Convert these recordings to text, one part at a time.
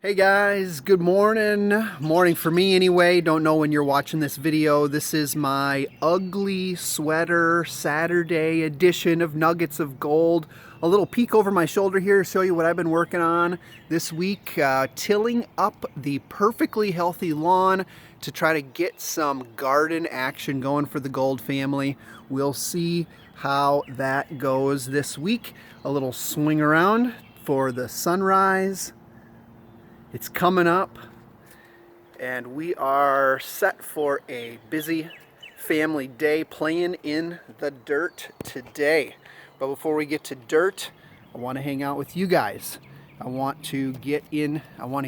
Hey guys, good morning. Morning for me anyway. Don't know when you're watching this video. This is my ugly sweater Saturday edition of Nuggets of Gold. A little peek over my shoulder here to show you what I've been working on this week. Tilling up the perfectly healthy lawn to try to get some garden action going for the Gold family. We'll see how that goes this week. A little swing around for the sunrise. It's coming up, and we are set for a busy family day playing in the dirt today. But before we get to dirt, I want to hang out with you guys. I want to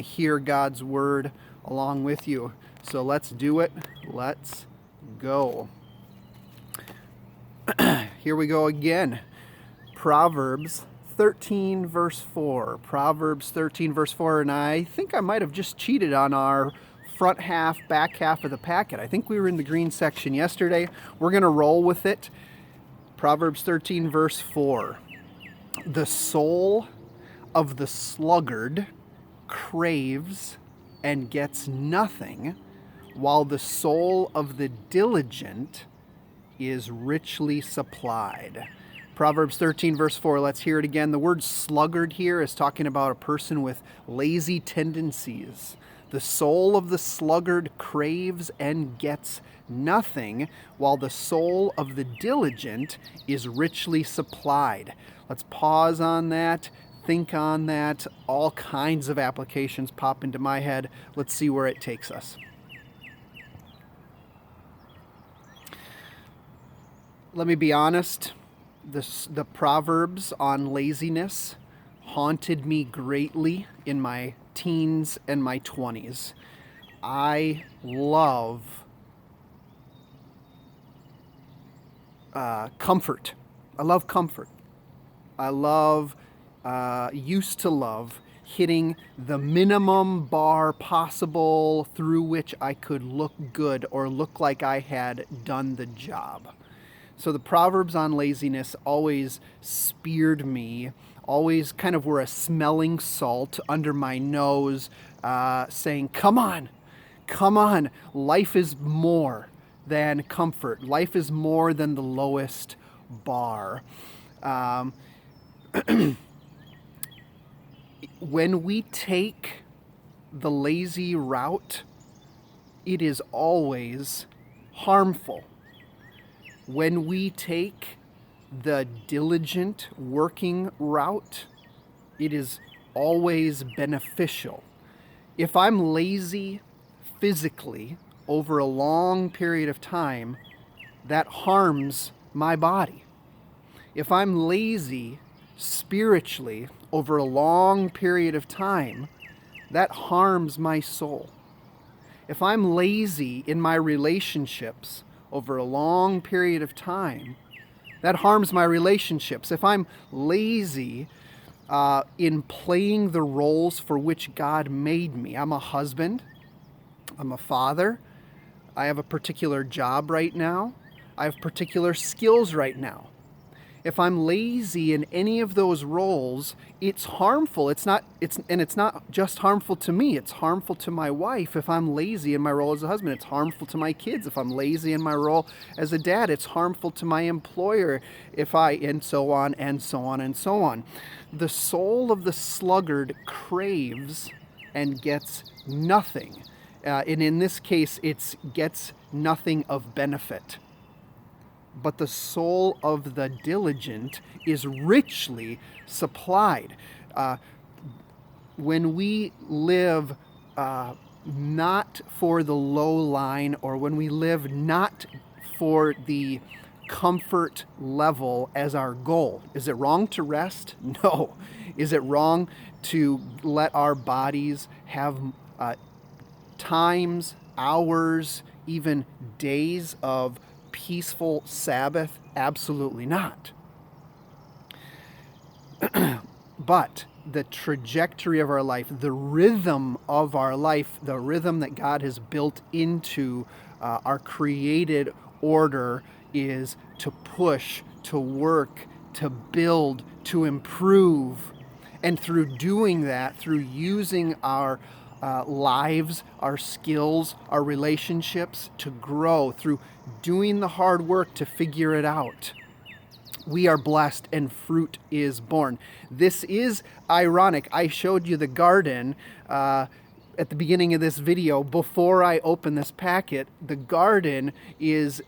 hear God's word along with you. So let's do it. Let's go. Here we go again. Proverbs 13 verse 4. Proverbs 13 verse 4, and I think I might have just cheated on our front half, back half of the packet. I think we were in the green section yesterday. We're going to roll with it. Proverbs 13 verse 4. The soul of the sluggard craves and gets nothing, while the soul of the diligent is richly supplied. Proverbs 13 verse 4, let's hear it again. The word sluggard here is talking about a person with lazy tendencies. The soul of the sluggard craves and gets nothing, while the soul of the diligent is richly supplied. Let's pause on that, think on that. All kinds of applications pop into my head. Let's see where it takes us. Let me be honest. The Proverbs on laziness haunted me greatly in my teens and my 20s. I love comfort. I love comfort. I used to love hitting the minimum bar possible through which I could look good or look like I had done the job. So the Proverbs on laziness always speared me, always kind of were a smelling salt under my nose, saying, come on, life is more than comfort. Life is more than the lowest bar. When we take the lazy route, it is always harmful. When we take the diligent working route, it is always beneficial. If I'm lazy physically over a long period of time, that harms my body. If I'm lazy spiritually over a long period of time, that harms my soul. If I'm lazy in my relationships over a long period of time, that harms my relationships. If I'm lazy in playing the roles for which God made me, I'm a husband, I'm a father, I have a particular job right now, I have particular skills right now. If I'm lazy in any of those roles, it's harmful. It's not just harmful to me, it's harmful to my wife. If I'm lazy in my role as a husband, it's harmful to my kids. If I'm lazy in my role as a dad, it's harmful to my employer. And so on and so on and so on. The soul of the sluggard craves and gets nothing. And in this case, it gets nothing of benefit. But the soul of the diligent is richly supplied. When we live not for the low line, or when we live not for the comfort level as our goal, is it wrong to rest? No. Is it wrong to let our bodies have times, hours, even days of peaceful Sabbath? Absolutely not. But the trajectory of our life, the rhythm of our life, the rhythm that God has built into our created order is to push, to work, to build, to improve. And through doing that, through using our lives, our skills, our relationships to grow, through doing the hard work to figure it out, we are blessed and fruit is born. This is ironic. I showed you the garden at the beginning of this video before I opened this packet. The garden is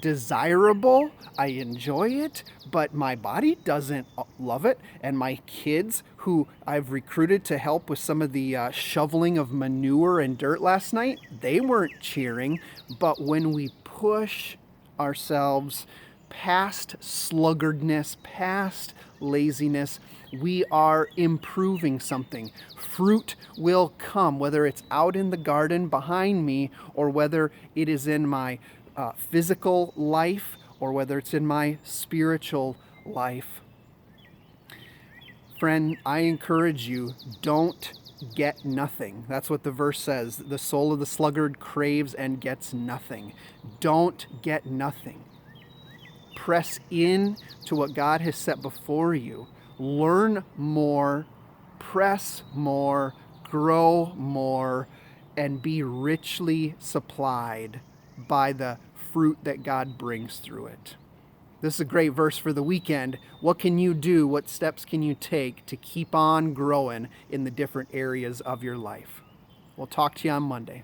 desirable. I enjoy it, but my body doesn't love it. And my kids, who I've recruited to help with some of the shoveling of manure and dirt last night, they weren't cheering. But when we push ourselves past sluggardness, past laziness, we are improving something. Fruit will come, whether it's out in the garden behind me or whether it is in my physical life or whether it's in my spiritual life. Friend, I encourage you, don't get nothing. That's what the verse says. The soul of the sluggard craves and gets nothing. Don't get nothing. Press in to what God has set before you. Learn more, press more, grow more, and be richly supplied by the fruit that God brings through it. This is a great verse for the weekend. What can you do? What steps can you take to keep on growing in the different areas of your life? We'll talk to you on Monday.